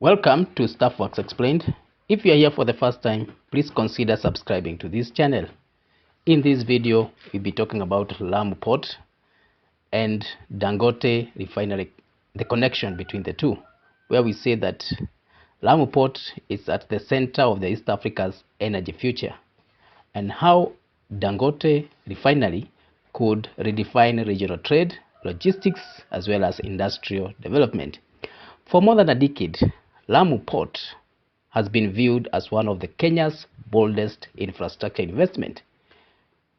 Welcome to Staff Works Explained. If you are here for the first time, please consider subscribing to this channel. In this video, we'll be talking about Lamu Port and Dangote Refinery, the connection between the two, where we say that Lamu Port is at the center of the East Africa's energy future, and how Dangote Refinery could redefine regional trade, logistics, as well as industrial development. For more than a decade, Lamu Port has been viewed as one of the Kenya's boldest infrastructure investment.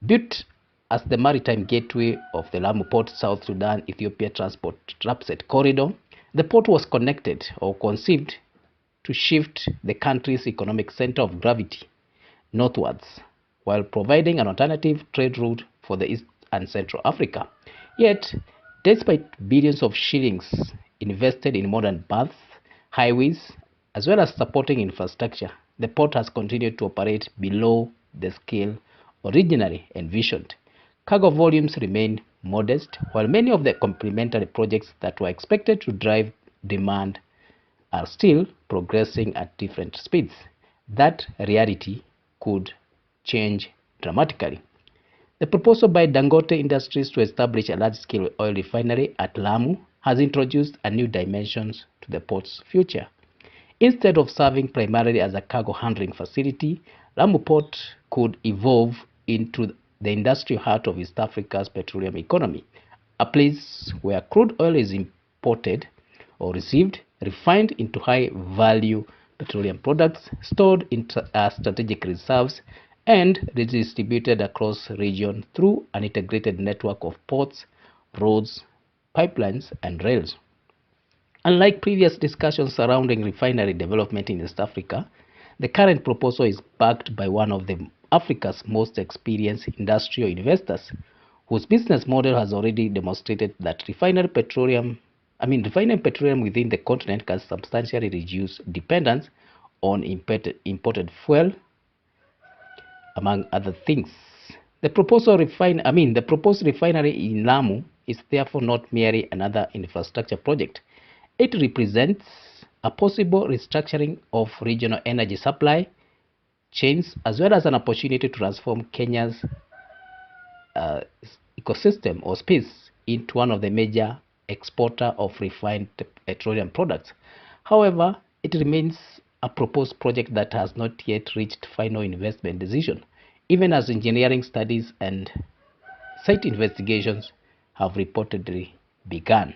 Built as the maritime gateway of the Lamu Port South Sudan Ethiopia transport rapid corridor, the port was connected or conceived to shift the country's economic center of gravity northwards, while providing an alternative trade route for the East and Central Africa. Yet, despite billions of shillings invested in modern berths, highways, as well as supporting infrastructure, the port has continued to operate below the scale originally envisioned. Cargo volumes remain modest, while many of the complementary projects that were expected to drive demand are still progressing at different speeds. That reality could change dramatically. The proposal by Dangote Industries to establish a large-scale oil refinery at Lamu has introduced a new dimension to the port's future. Instead of serving primarily as a cargo handling facility, Lamu Port could evolve into the industrial heart of East Africa's petroleum economy, a place where crude oil is imported or received, refined into high-value petroleum products, stored in strategic reserves, and redistributed across the region through an integrated network of ports, roads, pipelines, and rails. Unlike previous discussions surrounding refinery development in East Africa, the current proposal is backed by one of Africa's most experienced industrial investors, whose business model has already demonstrated that refining petroleum within the continent can substantially reduce dependence on imported fuel, among other things. The proposed refinery in Lamu is therefore not merely another infrastructure project. It represents a possible restructuring of regional energy supply chains, as well as an opportunity to transform Kenya's ecosystem or space into one of the major exporter of refined petroleum products. However, it remains a proposed project that has not yet reached final investment decision, even as engineering studies and site investigations have reportedly begun.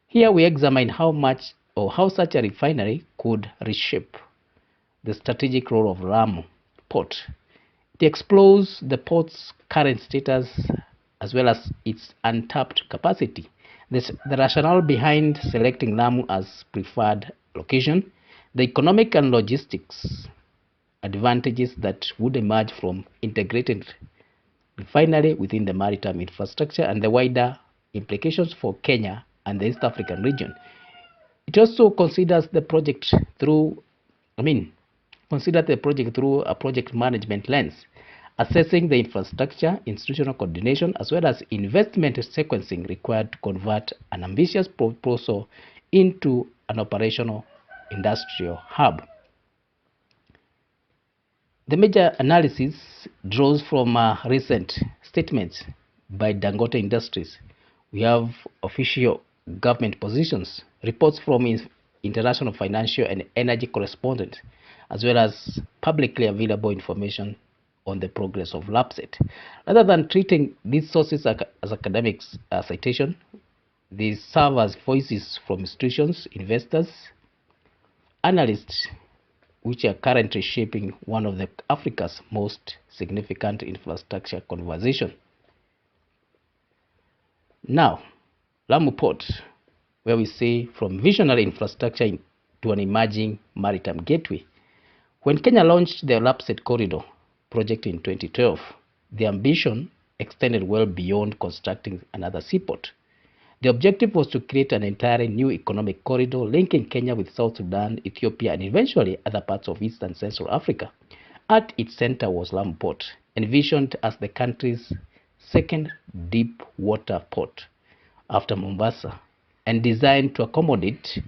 Here we examine how such a refinery could reshape the strategic role of Lamu Port. It explores the port's current status as well as its untapped capacity, the rationale behind selecting Lamu as preferred location, the economic and logistics advantages that would emerge from integrated refinery within the maritime infrastructure, and the wider implications for Kenya and the East African region. It also considers the project through a project management lens, assessing the infrastructure, institutional coordination, as well as investment sequencing required to convert an ambitious proposal into an operational industrial hub. The major analysis draws from recent statements by Dangote Industries. We have official government positions, reports from international financial and energy correspondents, as well as publicly available information on the progress of LAPSET. Rather than treating these sources as academic citation, these serve as voices from institutions, investors, analysts, which are currently shaping one of Africa's most significant infrastructure conversation. Now, Lamu Port, where we say from visionary infrastructure to an emerging maritime gateway. When Kenya launched the LAPSET corridor project in 2012, the ambition extended well beyond constructing another seaport. The objective was to create an entirely new economic corridor linking Kenya with South Sudan, Ethiopia, and eventually other parts of East and Central Africa. At its center was Lamu Port, envisioned as the country's second deep water port after Mombasa, and designed to accommodate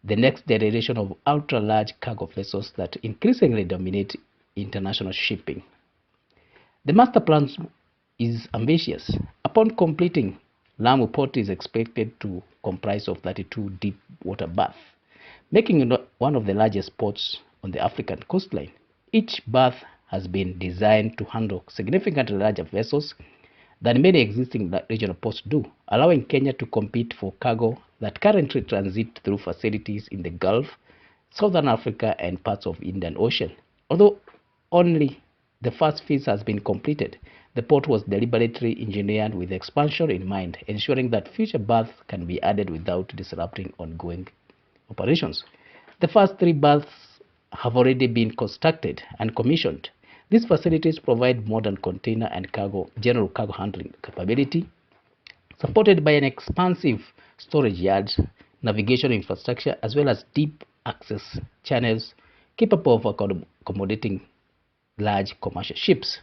the next generation of ultra-large cargo vessels that increasingly dominate international shipping. The master plan is ambitious. Upon completing, Lamu Port is expected to comprise of 32 deep water berths, making it one of the largest ports on the African coastline. Each berth has been designed to handle significantly larger vessels than many existing regional ports do, allowing Kenya to compete for cargo that currently transit through facilities in the Gulf, Southern Africa, and parts of Indian Ocean. Although only the first phase has been completed, the port was deliberately engineered with expansion in mind, ensuring that future berths can be added without disrupting ongoing operations. The first 3 berths have already been constructed and commissioned. These facilities provide modern container and general cargo handling capability, supported by an expansive storage yard, navigation infrastructure, as well as deep access channels capable of accommodating large commercial ships.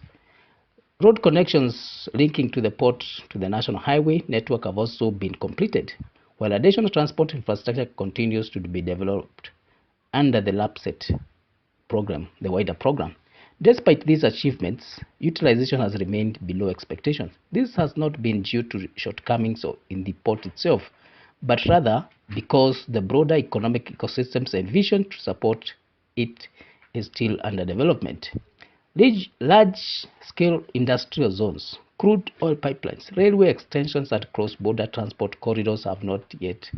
Road connections linking to the port to the national highway network have also been completed, while additional transport infrastructure continues to be developed under the LAPSET program, the wider program. Despite these achievements, utilization has remained below expectations. This has not been due to shortcomings in the port itself, but rather because the broader economic ecosystems envisioned to support it is still under development. Large-scale industrial zones, crude oil pipelines, railway extensions, and cross-border transport corridors have not yet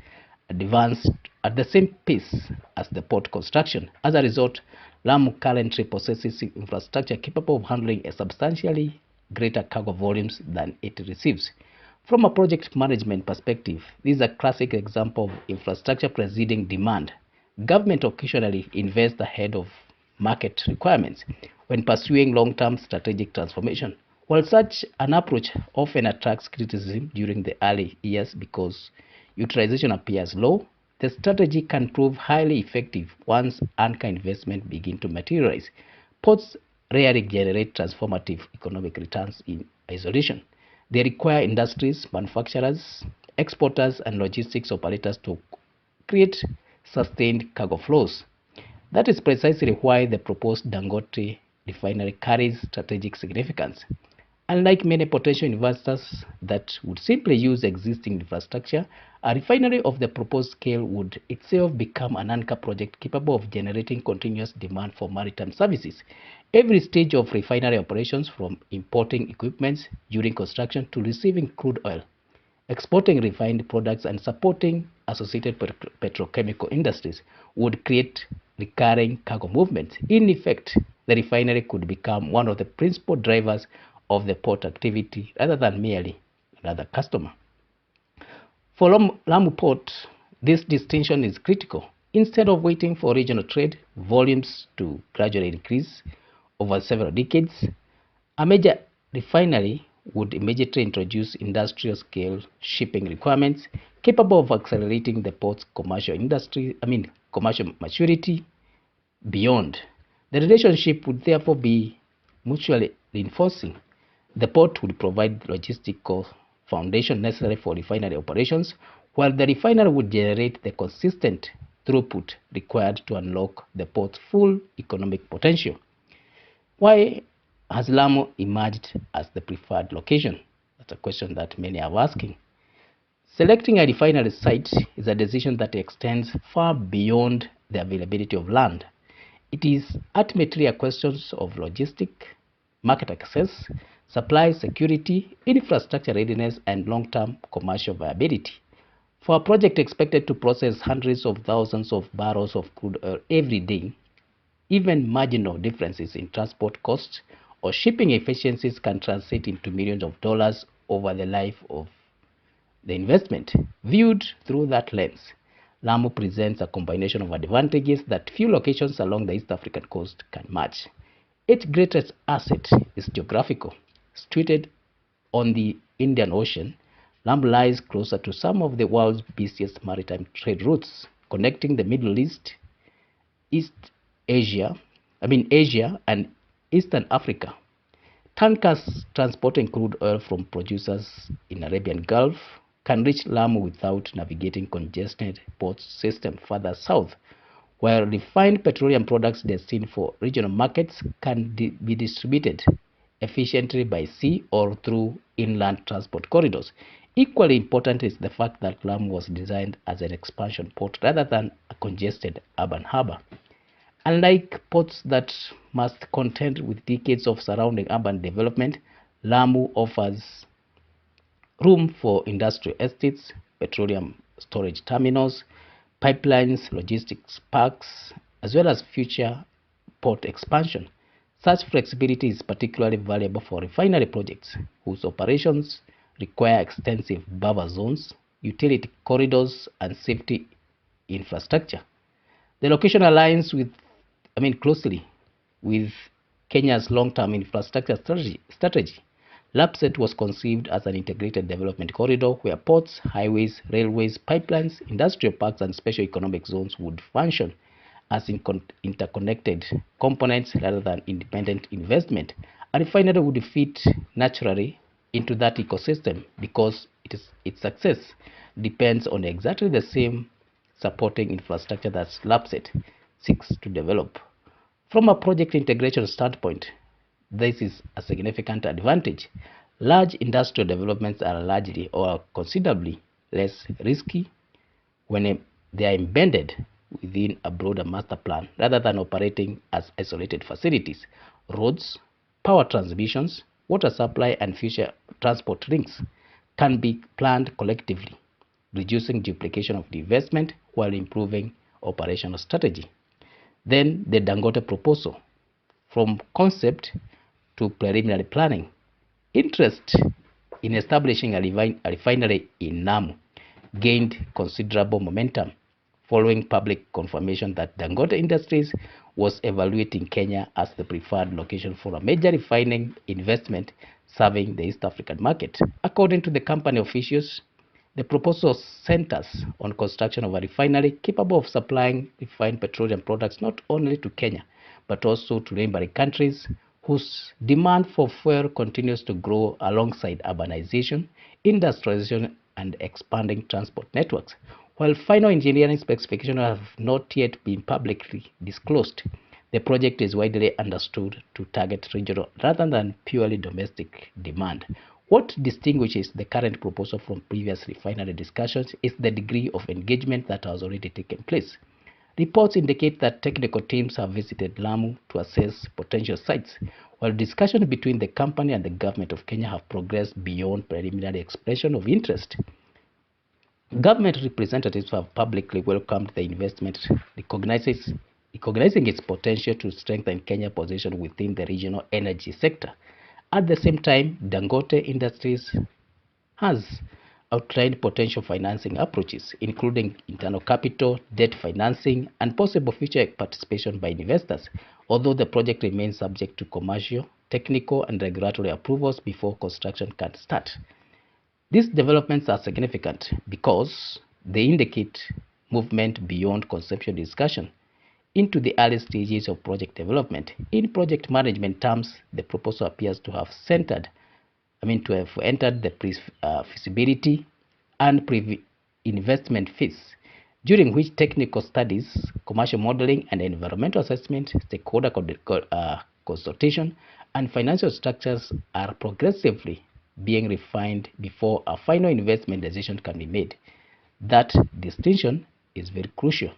advanced at the same pace as the port construction. As a result, Lamu currently possesses infrastructure capable of handling a substantially greater cargo volumes than it receives. From a project management perspective, this is a classic example of infrastructure preceding demand. Government occasionally invests ahead of market requirements when pursuing long-term strategic transformation. While such an approach often attracts criticism during the early years because utilization appears low, the strategy can prove highly effective once anchor investment begin to materialize. Ports rarely generate transformative economic returns in isolation. They require industries, manufacturers, exporters, and logistics operators to create sustained cargo flows. That is precisely why the proposed Dangote refinery carries strategic significance. Unlike many potential investors that would simply use existing infrastructure, a refinery of the proposed scale would itself become an anchor project capable of generating continuous demand for maritime services. Every stage of refinery operations, from importing equipment during construction to receiving crude oil, exporting refined products, and supporting associated petrochemical industries, would create recurring cargo movements. In effect, the refinery could become one of the principal drivers of the port activity rather than merely another customer. For Lamu Port, this distinction is critical. Instead of waiting for regional trade volumes to gradually increase over several decades, a major refinery would immediately introduce industrial scale shipping requirements capable of accelerating the port's commercial maturity beyond. The relationship would therefore be mutually reinforcing. The port would provide logistical foundation necessary for refinery operations, while the refinery would generate the consistent throughput required to unlock the port's full economic potential. Why has Lamu emerged as the preferred location? That's a question that many are asking. Selecting a refinery site is a decision that extends far beyond the availability of land. It is ultimately a question of logistic, market access, supply security, infrastructure readiness, and long-term commercial viability. For a project expected to process hundreds of thousands of barrels of crude oil every day, even marginal differences in transport costs or shipping efficiencies can translate into millions of dollars over the life of the investment. Viewed through that lens, Lamu presents a combination of advantages that few locations along the East African coast can match. Its greatest asset is geographical. Situated on the Indian Ocean, Lamu lies closer to some of the world's busiest maritime trade routes, connecting the Middle East, Asia, and Eastern Africa. Tankers transporting crude oil from producers in Arabian Gulf, can reach Lamu without navigating congested port system further south, while refined petroleum products destined for regional markets can be distributed efficiently by sea or through inland transport corridors. Equally important is the fact that Lamu was designed as an expansion port rather than a congested urban harbor. Unlike ports that must contend with decades of surrounding urban development, Lamu offers room for industrial estates, petroleum storage terminals, pipelines, logistics parks, as well as future port expansion. Such flexibility is particularly valuable for refinery projects whose operations require extensive buffer zones, utility corridors, and safety infrastructure. The location aligns closely with Kenya's long-term infrastructure strategy. LAPSSET was conceived as an integrated development corridor where ports, highways, railways, pipelines, industrial parks, and special economic zones would function as interconnected components rather than independent investment. A refinery would fit naturally into that ecosystem because its success depends on exactly the same supporting infrastructure that LAPSSET seeks to develop. From a project integration standpoint, this is a significant advantage. Large industrial developments are largely or considerably less risky when they are embedded within a broader master plan rather than operating as isolated facilities. Roads, power transmissions, water supply, and future transport links can be planned collectively, reducing duplication of the investment while improving operational strategy. Then the Dangote proposal, from concept to preliminary planning. Interest in establishing a refinery in Lamu gained considerable momentum following public confirmation that Dangote Industries was evaluating Kenya as the preferred location for a major refining investment serving the East African market. According to the company officials, the proposal centers on construction of a refinery capable of supplying refined petroleum products not only to Kenya, but also to neighboring countries whose demand for fuel continues to grow alongside urbanization, industrialization, and expanding transport networks. While final engineering specifications have not yet been publicly disclosed, the project is widely understood to target regional rather than purely domestic demand. What distinguishes the current proposal from previous refinery discussions is the degree of engagement that has already taken place. Reports indicate that technical teams have visited Lamu to assess potential sites, while discussions between the company and the government of Kenya have progressed beyond preliminary expression of interest. Government representatives have publicly welcomed the investment, recognizing its potential to strengthen Kenya's position within the regional energy sector. At the same time, Dangote Industries has outlined potential financing approaches, including internal capital, debt financing, and possible future participation by investors, although the project remains subject to commercial, technical, and regulatory approvals before construction can start. These developments are significant because they indicate movement beyond conceptual discussion into the early stages of project development. In project management terms, the proposal appears to have entered the feasibility and pre-investment phase, during which technical studies, commercial modeling, and environmental assessment, stakeholder consultation, and financial structures are progressively being refined before a final investment decision can be made. That distinction is very crucial.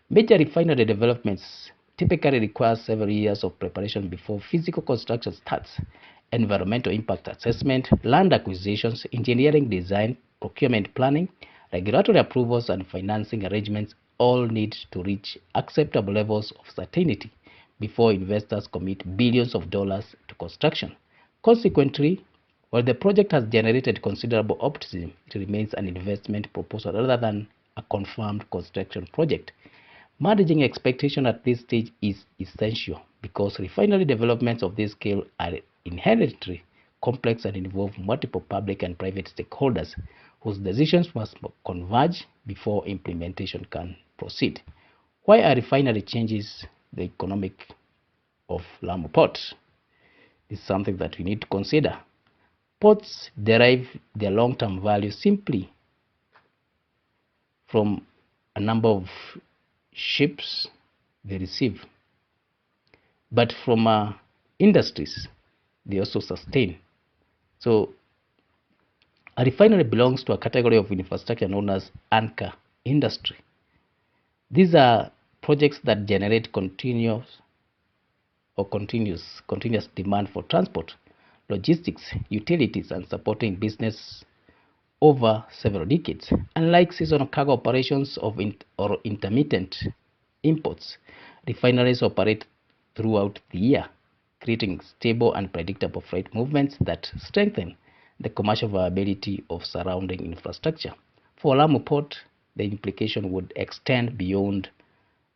Major refinery developments typically require several years of preparation before physical construction starts. Environmental impact assessment, land acquisitions, engineering design, procurement planning, regulatory approvals, and financing arrangements all need to reach acceptable levels of certainty before investors commit billions of dollars to construction. Consequently, while the project has generated considerable optimism, it remains an investment proposal rather than a confirmed construction project. Managing expectation at this stage is essential because refinery developments of this scale are inherently complex and involve multiple public and private stakeholders whose decisions must converge before implementation can proceed. Why a refinery changes the economic of Lamu Port? This is something that we need to consider. Ports derive their long-term value simply from a number of ships they receive, but from industries they also sustain. So a refinery belongs to a category of infrastructure known as anchor industry. These are projects that generate continuous demand for transport, logistics, utilities, and supporting business over several decades. Unlike seasonal cargo operations or intermittent imports, refineries operate throughout the year, creating stable and predictable freight movements that strengthen the commercial viability of surrounding infrastructure. For Lamu Port, the implication would extend beyond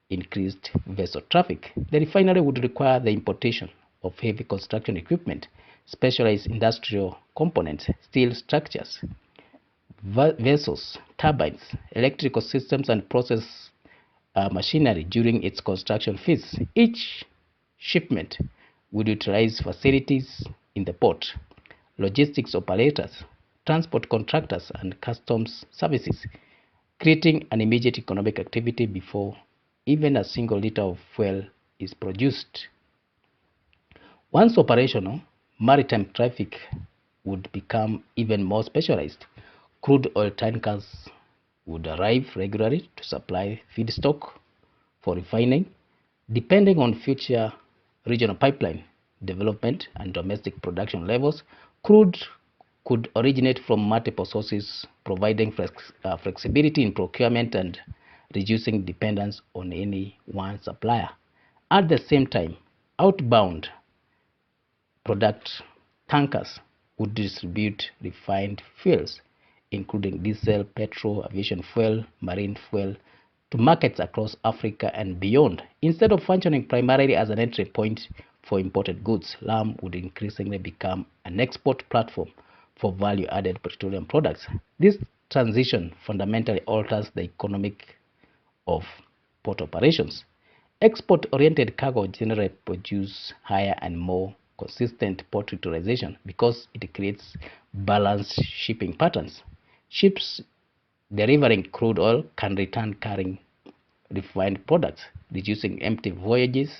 increased vessel traffic. The refinery would require the importation of heavy construction equipment, specialized industrial components, steel structures, vessels, turbines, electrical systems, and process machinery during its construction phase. Each shipment would utilize facilities in the port, logistics operators, transport contractors, and customs services, creating an immediate economic activity before even a single liter of fuel is produced. Once operational, maritime traffic would become even more specialized. Crude oil tankers would arrive regularly to supply feedstock for refining. Depending on future regional pipeline development and domestic production levels, crude could originate from multiple sources, providing flexibility in procurement and reducing dependence on any one supplier. At the same time, outbound product tankers would distribute refined fuels, including diesel, petrol, aviation fuel, marine fuel, to markets across Africa and beyond. Instead of functioning primarily as an entry point for imported goods, LAM would increasingly become an export platform for value-added petroleum products. This transition fundamentally alters the economic of port operations. Export-oriented cargo generally produce higher and more consistent port utilization because it creates balanced shipping patterns. Ships delivering crude oil can return carrying refined products, reducing empty voyages,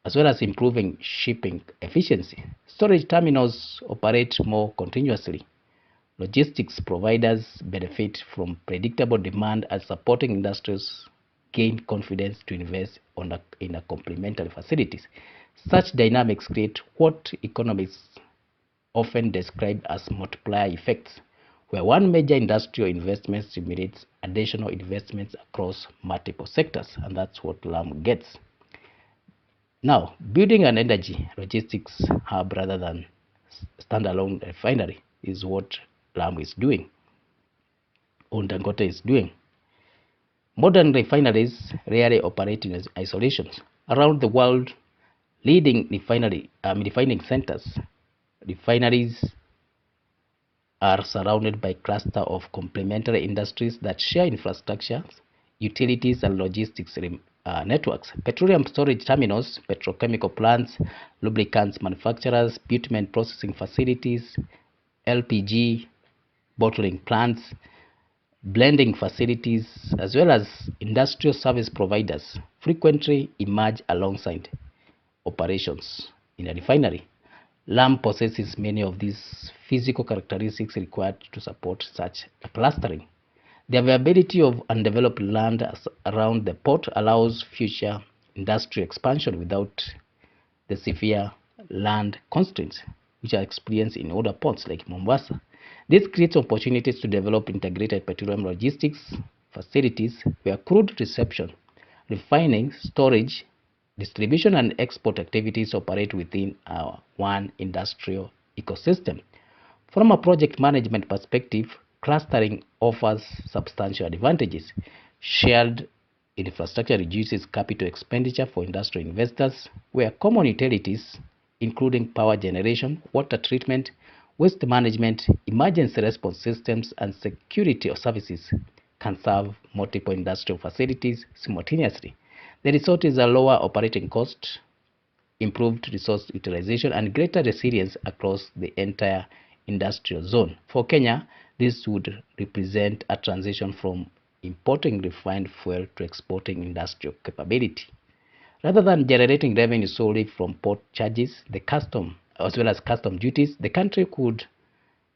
as well as improving shipping efficiency. Storage terminals operate more continuously. Logistics providers benefit from predictable demand as supporting industries gain confidence to invest in a complementary facilities. Such dynamics create what economists often describe as multiplier effects, where one major industrial investment stimulates additional investments across multiple sectors, and that's what LAM gets. Now, building an energy logistics hub rather than standalone refinery is what LAM is doing, or Dangote is doing. Modern refineries rarely operate in isolation. Around the world, leading refining centers, refineries are surrounded by clusters of complementary industries that share infrastructure, utilities, and logistics networks. Petroleum storage terminals, petrochemical plants, lubricants manufacturers, bitumen processing facilities, LPG bottling plants, blending facilities, as well as industrial service providers frequently emerge alongside operations in a refinery. LAM possesses many of these physical characteristics required to support such a clustering. The availability of undeveloped land around the port allows future industrial expansion without the severe land constraints which are experienced in other ports like Mombasa. This creates opportunities to develop integrated petroleum logistics facilities where crude reception, refining, storage, distribution, and export activities operate within one industrial ecosystem. From a project management perspective, clustering offers substantial advantages. Shared infrastructure reduces capital expenditure for industrial investors, where common utilities, including power generation, water treatment, waste management, emergency response systems, and security services, can serve multiple industrial facilities simultaneously. The result is a lower operating cost, improved resource utilization, and greater resilience across the entire industrial zone. For Kenya, this would represent a transition from importing refined fuel to exporting industrial capability. Rather than generating revenue solely from port charges, the custom as well as custom duties, the country could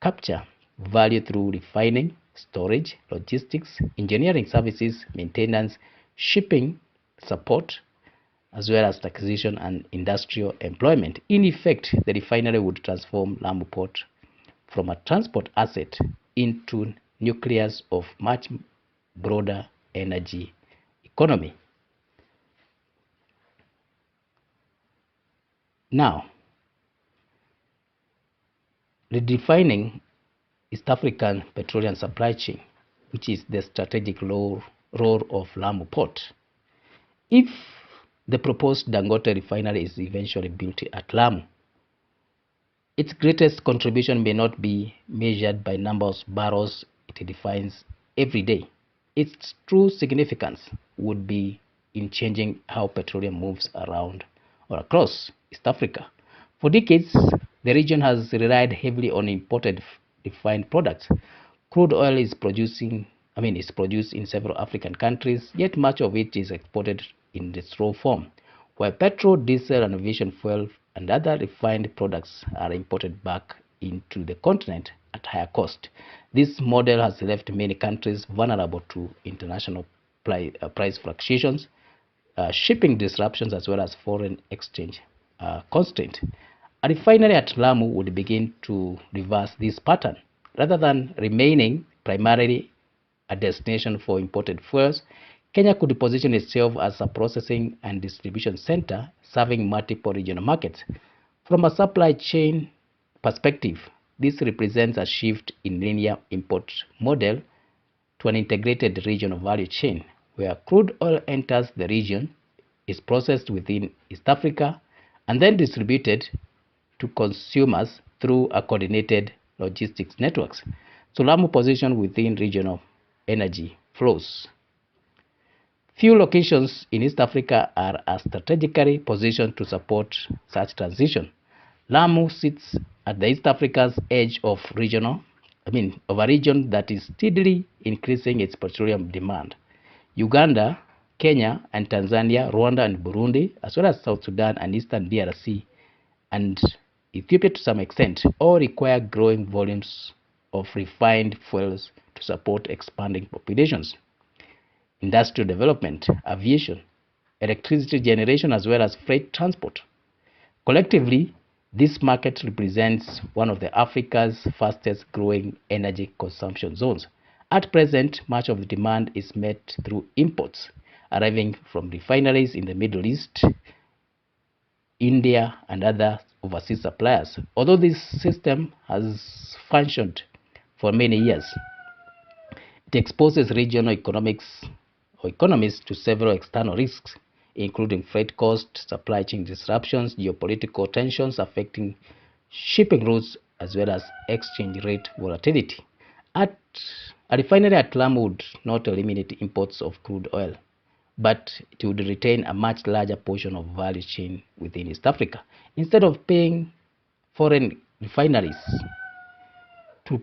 capture value through refining, storage, logistics, engineering services, maintenance, shipping support, as well as taxation and industrial employment. In effect, the refinery would transform Lamu Port from a transport asset into nucleus of much broader energy economy. Now, redefining East African petroleum supply chain, which is the strategic role of Lamu Port. If the proposed Dangote refinery is eventually built at Lamu, its greatest contribution may not be measured by number of barrels it defines every day. Its true significance would be in changing how petroleum moves around or across East Africa. For decades, the region has relied heavily on imported refined products. Crude oil is produced in several African countries, yet much of it is exported in its raw form, while petrol, diesel, and aviation fuel and other refined products are imported back into the continent at higher cost. This model has left many countries vulnerable to international price fluctuations, shipping disruptions, as well as foreign exchange constraint. A refinery at Lamu would begin to reverse this pattern. Rather than remaining primarily a destination for imported fuels, Kenya could position itself as a processing and distribution center serving multiple regional markets. From a supply chain perspective, this represents a shift in linear import model to an integrated regional value chain, where crude oil enters the region, is processed within East Africa, and then distributed to consumers through a coordinated logistics networks. So Lamu position within regional energy flows. Few locations in East Africa are strategically positioned to support such transition. Lamu sits at the East Africa's edge of a region that is steadily increasing its petroleum demand. Uganda, Kenya, and Tanzania, Rwanda and Burundi, as well as South Sudan and Eastern DRC, and Ethiopia to some extent, all require growing volumes of refined fuels to support expanding populations. Industrial development, aviation, electricity generation, as well as freight transport. Collectively, this market represents one of Africa's fastest growing energy consumption zones. At present, much of the demand is met through imports arriving from refineries in the Middle East, India, and other overseas suppliers. Although this system has functioned for many years, it exposes regional economies to several external risks, including freight costs, supply chain disruptions, geopolitical tensions affecting shipping routes, as well as exchange rate volatility. A refinery at Lamu would not eliminate imports of crude oil, but it would retain a much larger portion of value chain within East Africa. Instead of paying foreign refineries to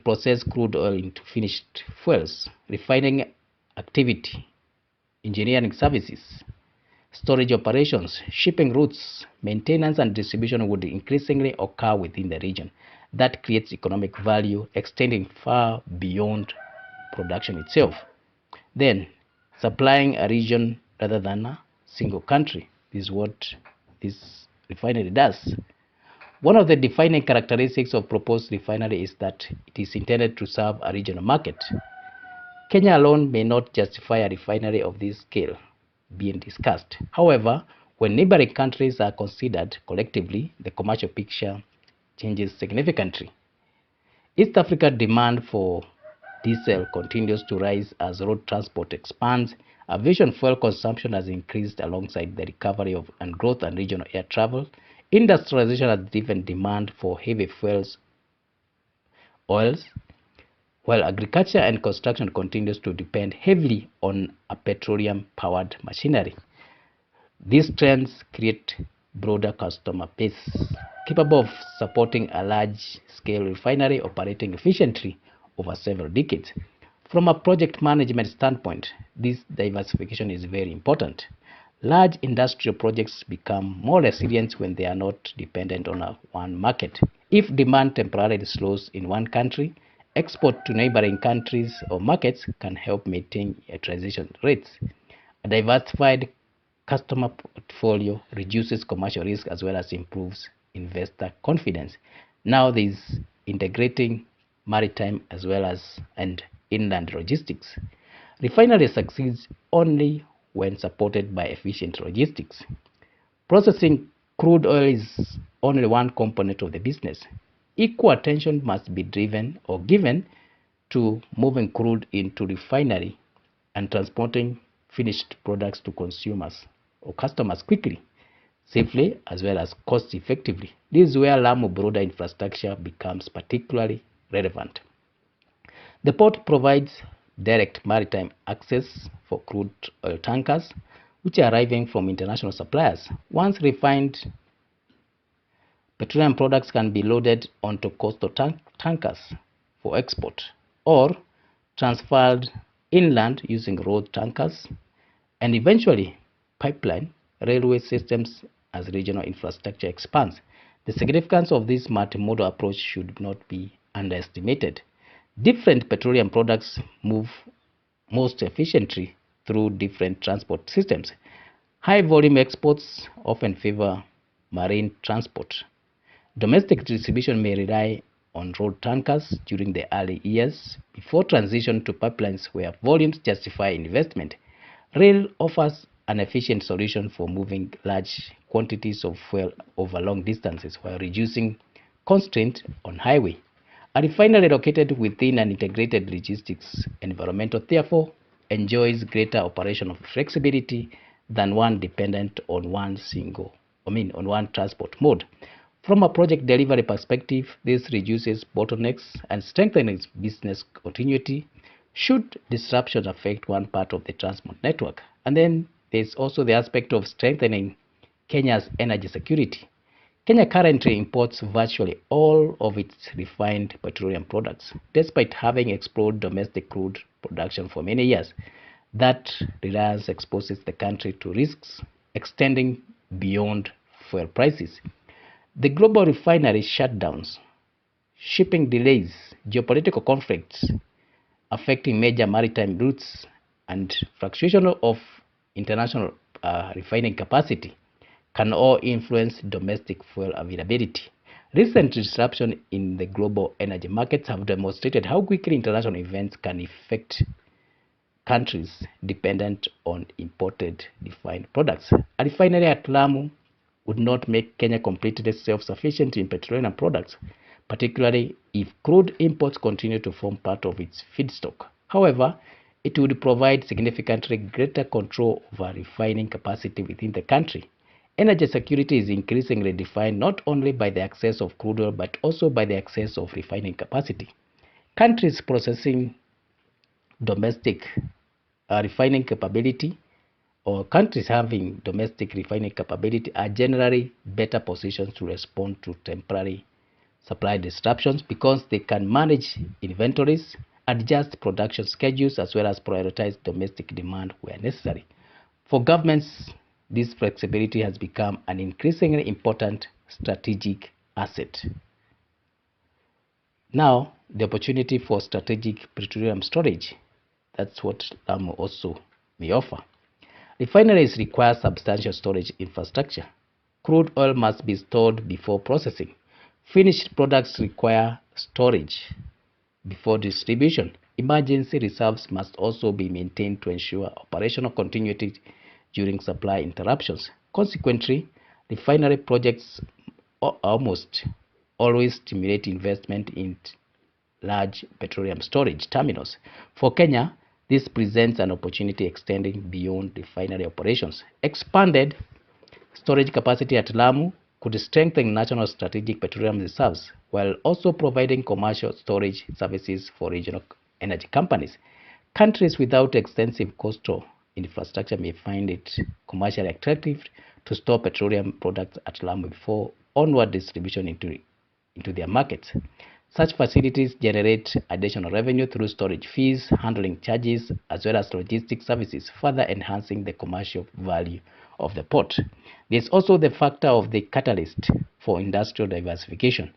process crude oil into finished fuels, refining activity, engineering services, storage operations, shipping routes, maintenance, and distribution would increasingly occur within the region. That creates economic value extending far beyond production itself. Then, supplying a region rather than a single country is what this refinery does. One of the defining characteristics of proposed refinery is that it is intended to serve a regional market. Kenya alone may not justify a refinery of this scale being discussed. However, when neighboring countries are considered collectively, the commercial picture changes significantly. East Africa demand for diesel continues to rise as road transport expands. Aviation fuel consumption has increased alongside the recovery and growth in regional air travel. Industrialization has driven demand for heavy fuels, oils, while agriculture and construction continues to depend heavily on a petroleum-powered machinery. These trends create broader customer base capable of supporting a large-scale refinery operating efficiently over several decades. From a project management standpoint, this diversification is very important. Large industrial projects become more resilient when they are not dependent on one market. If demand temporarily slows in one country, export to neighboring countries or markets can help maintain utilization rates. A diversified customer portfolio reduces commercial risk as well as improves investor confidence. Now there is integrating maritime as well as and inland logistics. Refinery succeeds only when supported by efficient logistics. Processing crude oil is only one component of the business. Equal attention must be driven or given to moving crude into refinery and transporting finished products to consumers or customers quickly, safely, as well as cost effectively. This is where Lamu broader infrastructure becomes particularly relevant. The port provides direct maritime access for crude oil tankers, which are arriving from international suppliers. Once refined, petroleum products can be loaded onto coastal tankers for export or transferred inland using road tankers and eventually pipeline railway systems as regional infrastructure expands. The significance of this multimodal approach should not be underestimated. Different petroleum products move most efficiently through different transport systems. High volume exports often favor marine transport. Domestic distribution may rely on road tankers during the early years before transition to pipelines where volumes justify investment. Rail offers an efficient solution for moving large quantities of fuel over long distances while reducing constraint on highway. A refinery located within an integrated logistics environment therefore enjoys greater operational flexibility than one dependent on on one transport mode. From a project delivery perspective, this reduces bottlenecks and strengthens business continuity should disruptions affect one part of the transport network. And then there's also the aspect of strengthening Kenya's energy security. Kenya currently imports virtually all of its refined petroleum products, despite having explored domestic crude production for many years. That reliance exposes the country to risks extending beyond fuel prices. The global refinery shutdowns, shipping delays, geopolitical conflicts affecting major maritime routes, and fluctuation of international refining capacity can all influence domestic fuel availability. Recent disruptions in the global energy markets have demonstrated how quickly international events can affect countries dependent on imported refined products. A refinery at Lamu would not make Kenya completely self-sufficient in petroleum products, particularly if crude imports continue to form part of its feedstock. However, it would provide significantly greater control over refining capacity within the country. Energy security is increasingly defined not only by the access of crude oil but also by the access of refining capacity. Countries processing domestic refining capability or countries having domestic refining capability are generally better positioned to respond to temporary supply disruptions because they can manage inventories, adjust production schedules, as well as prioritize domestic demand where necessary. For governments, this flexibility has become an increasingly important strategic asset. Now, the opportunity for strategic petroleum storage. That's what Lamu also may offer. Refineries require substantial storage infrastructure. Crude oil must be stored before processing. Finished products require storage before distribution. Emergency reserves must also be maintained to ensure operational continuity during supply interruptions. Consequently, refinery projects almost always stimulate investment in large petroleum storage terminals. For Kenya, this presents an opportunity extending beyond refinery operations. Expanded storage capacity at Lamu could strengthen national strategic petroleum reserves while also providing commercial storage services for regional energy companies. Countries without extensive coastal infrastructure may find it commercially attractive to store petroleum products at Lamu before onward distribution into their markets. Such facilities generate additional revenue through storage fees, handling charges, as well as logistics services, further enhancing the commercial value of the port. There's also the factor of the catalyst for industrial diversification.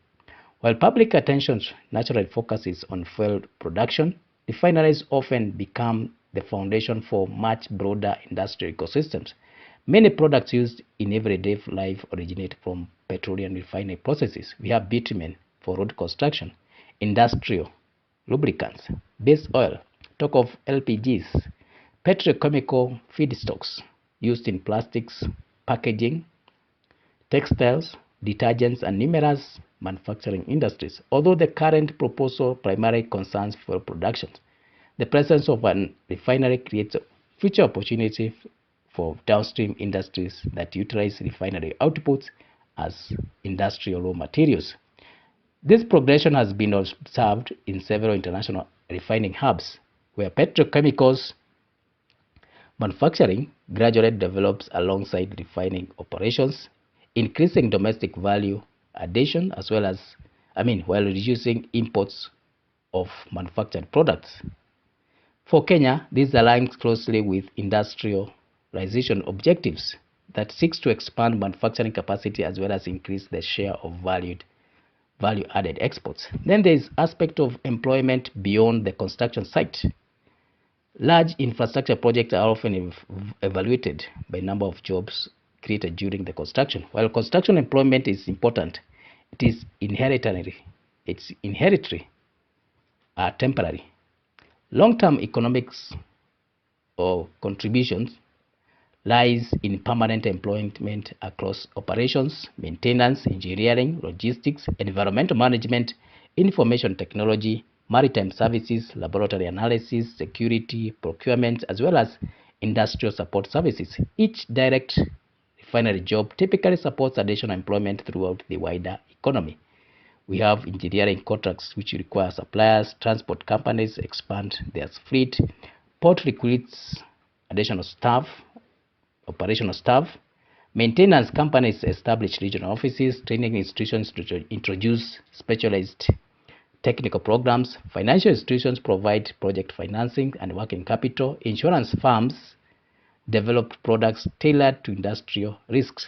While public attention naturally focuses on fuel production, refineries often become the foundation for much broader industrial ecosystems. Many products used in everyday life originate from petroleum refinery processes. We have bitumen for road construction, industrial lubricants, base oil, talk of LPGs, petrochemical feedstocks used in plastics, packaging, textiles, detergents, and numerous manufacturing industries. Although the current proposal primarily concerns fuel production, the presence of a refinery creates a future opportunity for downstream industries that utilize refinery outputs as industrial raw materials. This progression has been observed in several international refining hubs, where petrochemicals manufacturing gradually develops alongside refining operations, increasing domestic value addition while reducing imports of manufactured products. For Kenya, this aligns closely with industrialization objectives that seeks to expand manufacturing capacity as well as increase the share of value-added exports. Then there is aspect of employment beyond the construction site. Large infrastructure projects are often evaluated by number of jobs created during the construction. While construction employment is important, it is inherently temporary. Long-term economics or contributions lies in permanent employment across operations, maintenance, engineering, logistics, environmental management, information technology, maritime services, laboratory analysis, security, procurement, as well as industrial support services. Each direct refinery job typically supports additional employment throughout the wider economy. We have engineering contracts which require suppliers, transport companies expand their fleet, port recruits additional staff, operational staff, maintenance companies establish regional offices, training institutions to introduce specialized technical programs, financial institutions provide project financing and working capital, insurance firms develop products tailored to industrial risks.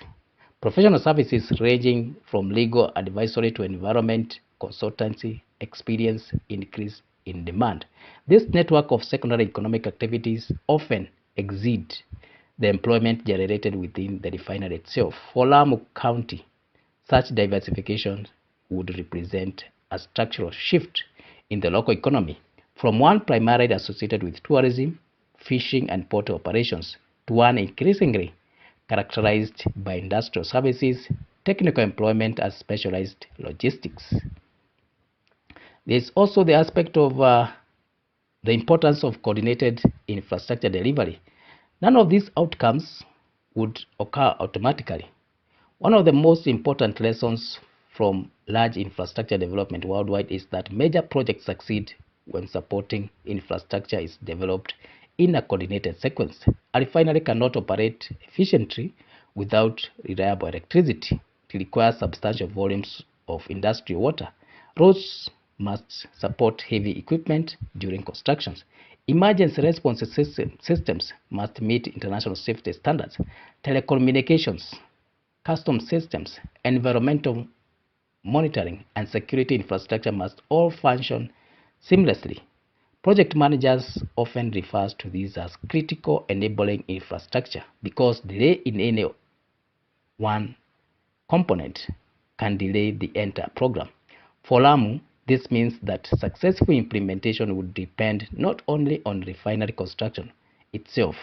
Professional services ranging from legal advisory to environment consultancy experience increase in demand. This network of secondary economic activities often exceed the employment generated within the refinery itself. For Lamu County, such diversification would represent a structural shift in the local economy from one primarily associated with tourism, fishing, and port operations to one increasingly characterized by industrial services, technical employment, as specialized logistics. There's also the aspect of the importance of coordinated infrastructure delivery. None of these outcomes would occur automatically. One of the most important lessons from large infrastructure development worldwide is that major projects succeed when supporting infrastructure is developed in a coordinated sequence. A refinery cannot operate efficiently without reliable electricity. It requires substantial volumes of industrial water. Roads must support heavy equipment during constructions. Emergency response systems must meet international safety standards. Telecommunications, customs systems, environmental monitoring, and security infrastructure must all function seamlessly. Project managers often refer to these as critical enabling infrastructure because delay in any one component can delay the entire program. For Lamu, this means that successful implementation would depend not only on refinery construction itself,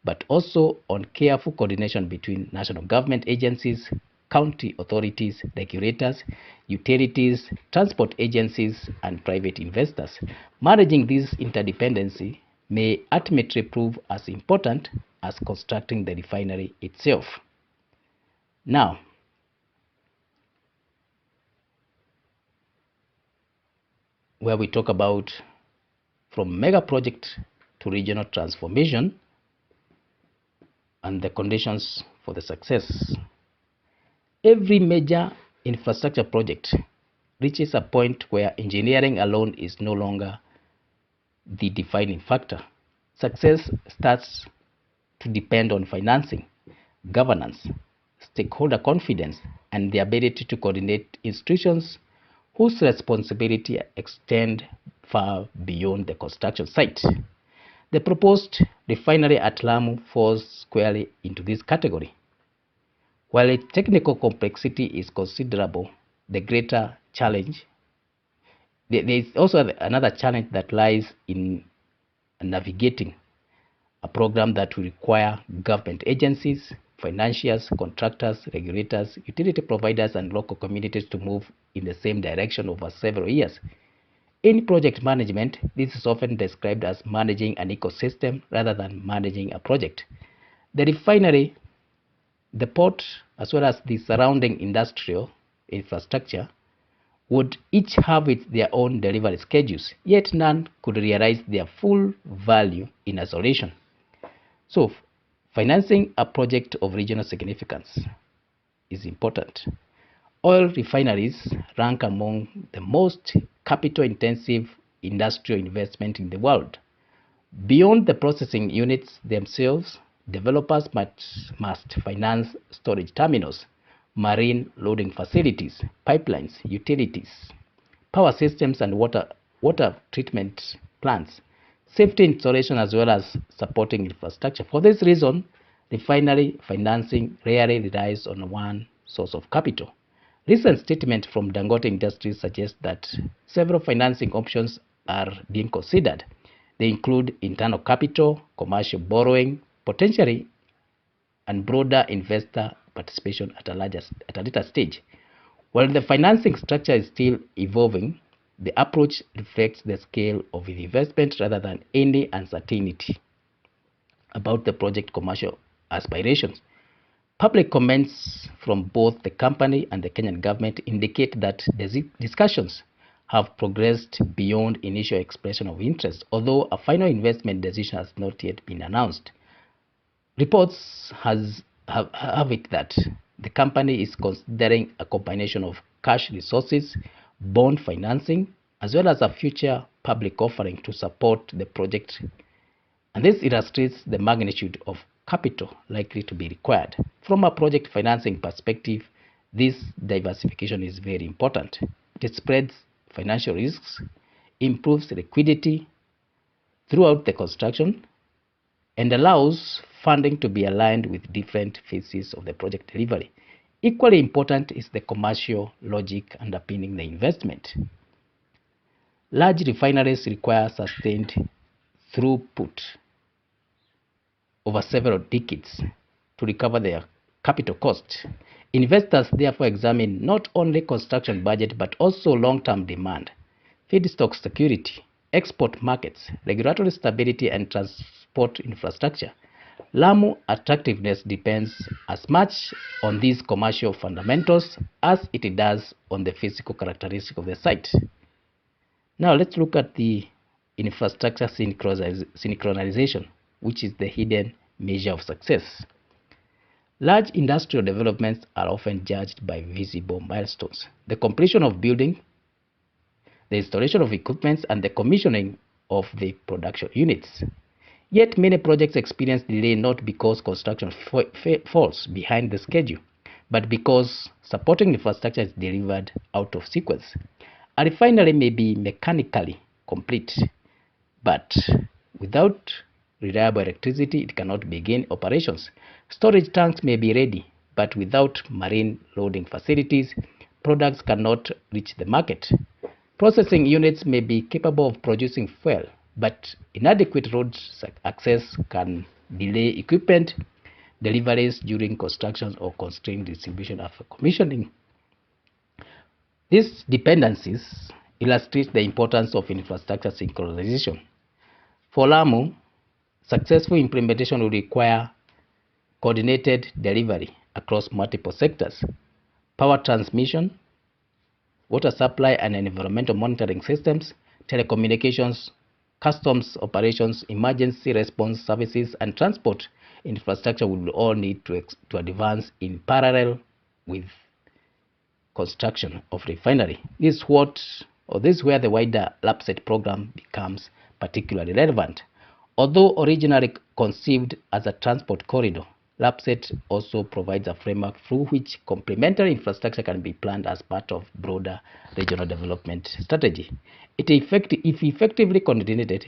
but also on careful coordination between national government agencies, county authorities, regulators, utilities, transport agencies, and private investors. Managing this interdependency may ultimately prove as important as constructing the refinery itself. Now, where we talk about from mega project to regional transformation and the conditions for the success. Every major infrastructure project reaches a point where engineering alone is no longer the defining factor. Success starts to depend on financing, governance, stakeholder confidence, and the ability to coordinate institutions whose responsibility extend far beyond the construction site. The proposed refinery at Lamu falls squarely into this category. While its technical complexity is considerable, the greater challenge, there is also another challenge that lies in navigating a program that will require government agencies, financiers, contractors, regulators, utility providers, and local communities to move in the same direction over several years. In project management, this is often described as managing an ecosystem rather than managing a project. The refinery, the port, as well as the surrounding industrial infrastructure would each have their own delivery schedules, yet none could realize their full value in isolation. So, financing a project of regional significance is important. Oil refineries rank among the most capital-intensive industrial investment in the world. Beyond the processing units themselves, developers must finance storage terminals, marine loading facilities, pipelines, utilities, power systems, and water treatment plants, safety installation, as well as supporting infrastructure. For this reason, refinery financing rarely relies on one source of capital. Recent statements from Dangote Industries suggest that several financing options are being considered. They include internal capital, commercial borrowing, potentially, and broader investor participation at a later stage. While the financing structure is still evolving, the approach reflects the scale of the investment rather than any uncertainty about the project commercial aspirations. Public comments from both the company and the Kenyan government indicate that the discussions have progressed beyond initial expression of interest, although a final investment decision has not yet been announced. Reports have it that the company is considering a combination of cash resources, bond financing, as well as a future public offering to support the project. And this illustrates the magnitude of capital likely to be required. From a project financing perspective, this diversification is very important. It spreads financial risks, improves liquidity throughout the construction, and allows funding to be aligned with different phases of the project delivery. Equally important is the commercial logic underpinning the investment. Large refineries require sustained throughput over several decades to recover their capital cost. Investors therefore examine not only construction budget but also long-term demand, feedstock security, export markets, regulatory stability, and transport infrastructure. Lamu attractiveness depends as much on these commercial fundamentals as it does on the physical characteristics of the site. Now let's look at the infrastructure synchronization, which is the hidden measure of success. Large industrial developments are often judged by visible milestones: the completion of building, the installation of equipment, and the commissioning of the production units. Yet many projects experience delay not because construction falls behind the schedule, but because supporting infrastructure is delivered out of sequence. A refinery may be mechanically complete, but without reliable electricity, it cannot begin operations. Storage tanks may be ready, but without marine loading facilities, products cannot reach the market. Processing units may be capable of producing fuel, but inadequate road access can delay equipment deliveries during construction or constrain distribution after commissioning. These dependencies illustrate the importance of infrastructure synchronization. For Lamu, successful implementation will require coordinated delivery across multiple sectors: power transmission, water supply and environmental monitoring systems, telecommunications, customs operations, emergency response services, and transport infrastructure will all need to advance in parallel with construction of refinery. This is where the wider LAPSET program becomes particularly relevant. Although originally conceived as a transport corridor, LAPSET also provides a framework through which complementary infrastructure can be planned as part of broader regional development strategy. If effectively coordinated,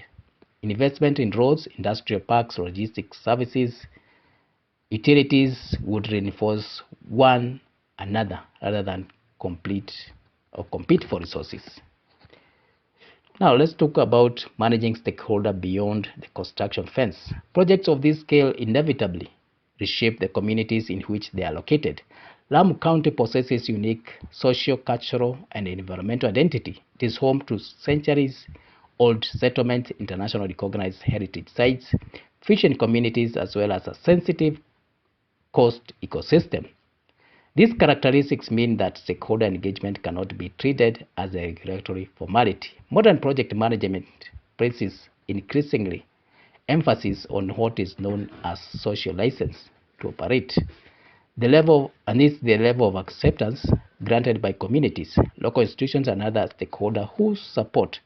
investment in roads, industrial parks, logistics services, utilities would reinforce one another rather than compete for resources. Now let's talk about managing stakeholder beyond the construction fence. Projects of this scale inevitably reshape the communities in which they are located. Lamu County possesses unique social, cultural, and environmental identity. It is home to centuries-old settlements, internationally recognized heritage sites, fishing communities, as well as a sensitive coast ecosystem. These characteristics mean that stakeholder engagement cannot be treated as a regulatory formality. Modern project management places increasingly emphasis on what is known as social license to operate. The level of acceptance granted by communities, local institutions, and other stakeholders whose support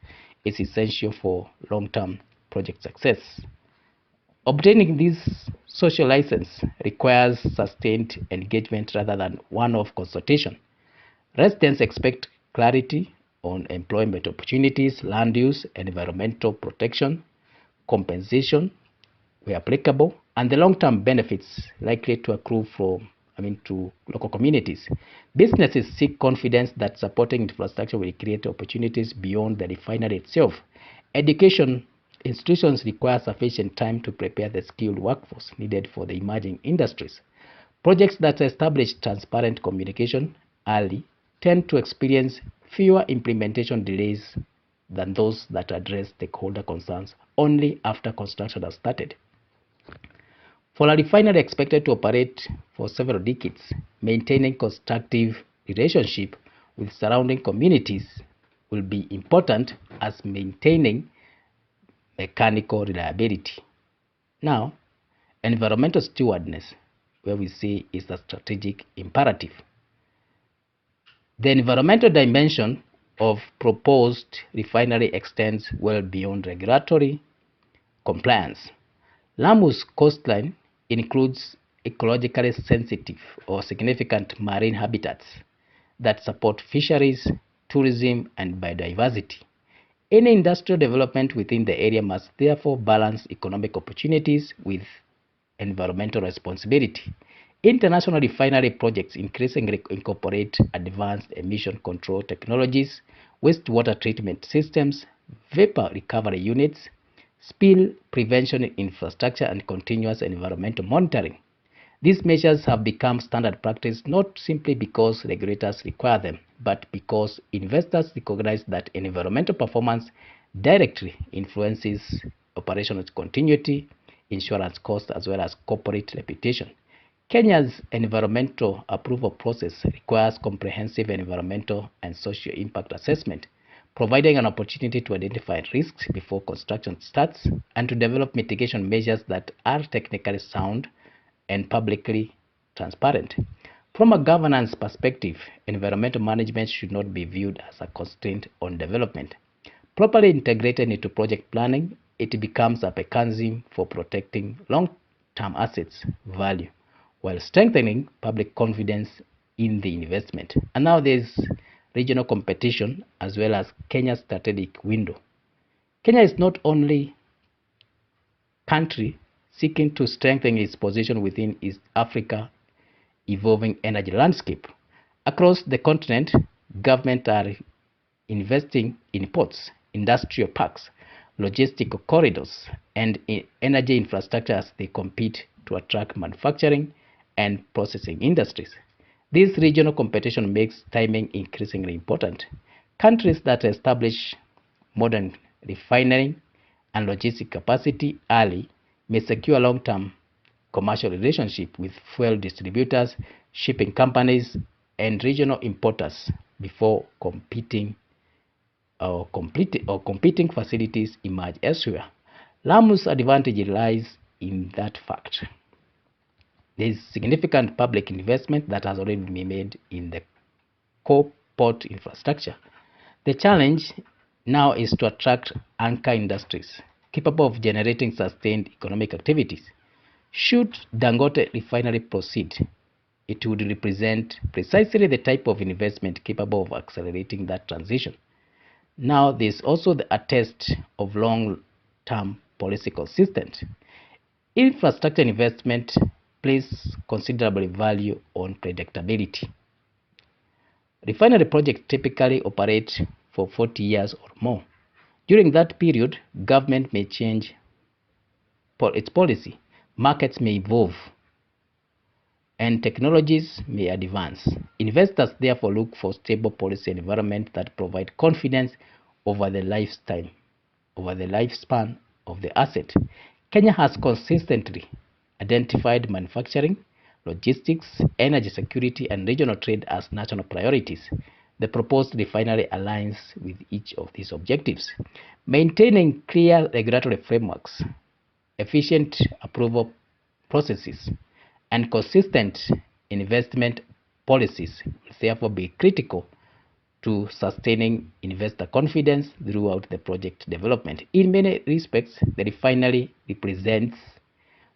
is essential for long-term project success. Obtaining this social license requires sustained engagement rather than one-off consultation. Residents expect clarity on employment opportunities, land use, environmental protection, compensation where applicable, and the long-term benefits likely to accrue to local communities. Businesses seek confidence that supporting infrastructure will create opportunities beyond the refinery itself. Education institutions require sufficient time to prepare the skilled workforce needed for the emerging industries. Projects that establish transparent communication early tend to experience fewer implementation delays than those that address stakeholder concerns only after construction has started. For a refinery expected to operate for several decades, maintaining constructive relationship with surrounding communities will be important as maintaining mechanical reliability. Now, environmental stewardship, where we say is a strategic imperative. The environmental dimension of proposed refinery extends well beyond regulatory compliance. Lamu's coastline includes ecologically sensitive or significant marine habitats that support fisheries, tourism, and biodiversity. Any industrial development within the area must therefore balance economic opportunities with environmental responsibility. International refinery projects increasingly incorporate advanced emission control technologies, wastewater treatment systems, vapor recovery units, spill prevention infrastructure, and continuous environmental monitoring. These measures have become standard practice not simply because regulators require them, but because investors recognize that environmental performance directly influences operational continuity, insurance costs, as well as corporate reputation. Kenya's environmental approval process requires comprehensive environmental and social impact assessment, providing an opportunity to identify risks before construction starts and to develop mitigation measures that are technically sound and publicly transparent. From a governance perspective, environmental management should not be viewed as a constraint on development. Properly integrated into project planning, it becomes a mechanism for protecting long-term assets value while strengthening public confidence in the investment. And now there's regional competition as well as Kenya's strategic window. Kenya is not only country seeking to strengthen its position within East Africa evolving energy landscape. Across the continent, governments are investing in ports, industrial parks, logistical corridors, and in energy infrastructure as they compete to attract manufacturing and processing industries. This regional competition makes timing increasingly important. Countries that establish modern refinery and logistic capacity early may secure long-term commercial relationship with fuel distributors, shipping companies, and regional importers before competing facilities emerge elsewhere. Lamu's advantage lies in that fact. There is significant public investment that has already been made in the core port infrastructure. The challenge now is to attract anchor industries capable of generating sustained economic activities. Should Dangote Refinery proceed, it would represent precisely the type of investment capable of accelerating that transition. Now, there is also a test of long-term policy consistency. Infrastructure investment places considerable value on predictability. Refinery projects typically operate for 40 years or more. During that period, government may change its policy, markets may evolve, and technologies may advance. Investors therefore look for stable policy environment that provide confidence over the lifespan of the asset. Kenya has consistently identified manufacturing, logistics, energy security, and regional trade as national priorities. The proposed refinery aligns with each of these objectives. Maintaining clear regulatory frameworks, efficient approval processes, and consistent investment policies will therefore be critical to sustaining investor confidence throughout the project development. In many respects, the refinery represents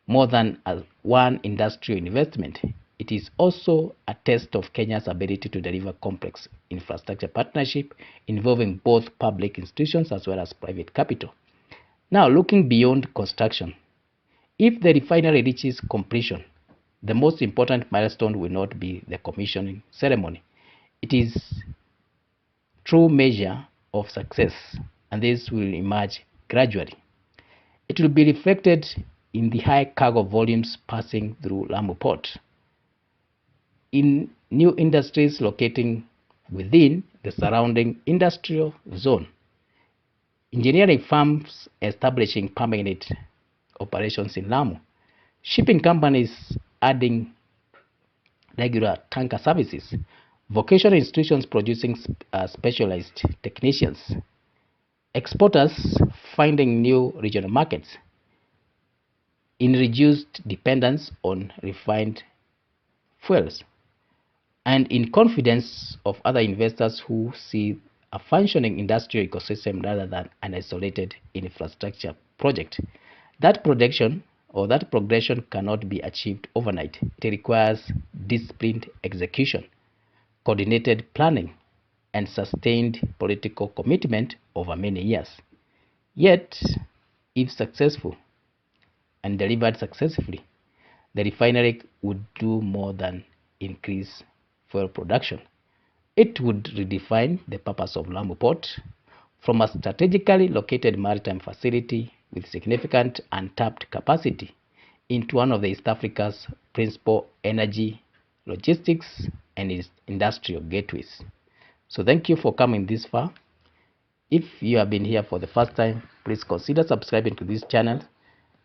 more than one industrial investment. It is also a test of Kenya's ability to deliver complex infrastructure partnership involving both public institutions as well as private capital. Now, looking beyond construction, if the refinery reaches completion, the most important milestone will not be the commissioning ceremony. It is true measure of success, and this will emerge gradually. It will be reflected in the high cargo volumes passing through Lamu Port, in new industries locating within the surrounding industrial zone, engineering firms establishing permanent operations in Lamu, shipping companies adding regular tanker services, vocational institutions producing specialized technicians, exporters finding new regional markets in reduced dependence on refined fuels, and in confidence of other investors who see a functioning industrial ecosystem rather than an isolated infrastructure project. That progression cannot be achieved overnight. It requires disciplined execution, coordinated planning, and sustained political commitment over many years. Yet, if successful and delivered successfully, the refinery would do more than increase fuel production. It would redefine the purpose of Lamu Port from a strategically located maritime facility with significant untapped capacity into one of the East Africa's principal energy, logistics, and industrial gateways. So thank you for coming this far. If you have been here for the first time, please consider subscribing to this channel.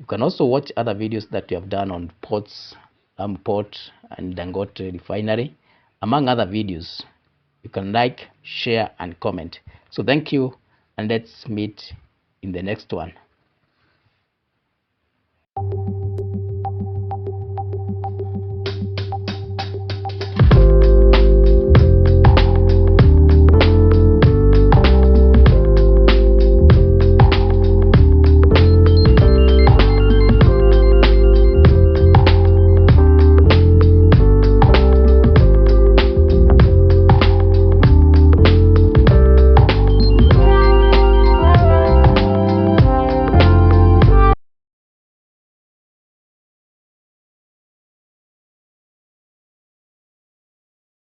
You can also watch other videos that we have done on ports, Lamu Port and Dangote Refinery, among other videos. You can like, share, and comment. So thank you, and let's meet in the next one.